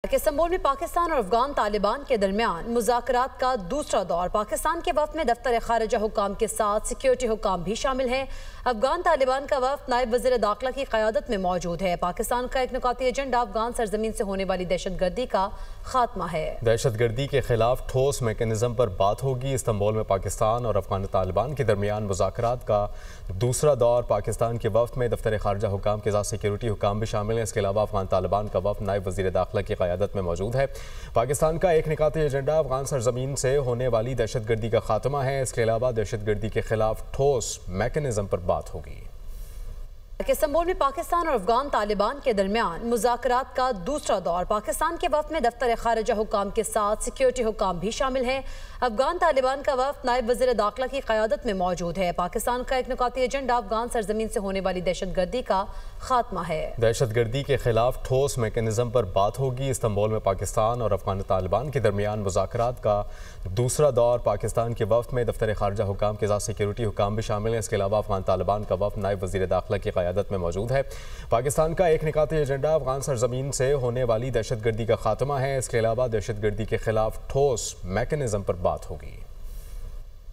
Istanbul میں پاکستان اور افغان طالبان کے درمیان مذاکرات کا دوسرا دور۔ پاکستان کے وفد میں دفتر خارجہ حکام کے ساتھ سیکیورٹی حکام بھی شامل ہیں۔ افغان طالبان کا وفد نائب وزیر داخلہ کی قیادت میں موجود ہے۔ پاکستان کا ایک نکاتی ایجنڈا افغان سرزمین سے ہونے والی دہشت گردی کا خاتمہ ہے۔ دہشت گردی کے خلاف ٹھوس میکانزم پر بات ہوگی۔ استنبول میں پاکستان اور افغان طالبان کے درمیان مذاکرات کا دوسرا دور۔ پاکستان کے وفد میں دفتر خارجہ حکام کے ساتھ سیکیورٹی حکام بھی شامل ہیں۔ اس کے علاوہ افغان طالبان کا وفد نائب وزیر داخلہ کی قیادت میں موجود ہے۔ پاکستان کا ایک نکاتی ایجنڈا افغان سرزمین سے ہونے والی دہشت گردی کا خاتمہ ہے۔ اس کے علاوہ دہشت گردی کے خلاف ٹھوس میکانزم پر بات ہوگی۔ استنبول میں پاکستان اور افغان طالبان کے درمیان مذاکرات کا دوسرا دور۔ پاکستان کے وفد میں دفتر خارجہ حکام کے ساتھ سیکیورٹی حکام بھی شامل ہیں۔ افغان طالبان کا وفد نائب وزیر داخلہ کی قیادت میں موجود ہے۔ پاکستان کا ایک نکاتی ایجنڈا افغان سرزمین سے ہونے والی دہشت گردی کا خاتمہ ہے۔ دہشت گردی کے خلاف ٹھوس میکانزم پر بات ہوگی۔ استنبول میں پاکستان اور افغان طالبان کے درمیان مذاکرات کا دوسرا دور۔ پاکستان کے وفد میں دفتر خارجہ حکام کے ساتھ سیکیورٹی حکام بھی شامل ہیں۔ اس کے علاوہ افغان طالبان کا وفد نائب وزیر داخلہ کی قیادت میں موجود ہے۔ پاکستان کا ایک نکاتی ایجنڈا افغان سرزمین سے ہونے والی دہشت گردی کا خاتمہ ہے۔ اس کے علاوہ دہشت گردی کے خلاف ٹھوس میکانزم پر بات ہوگی۔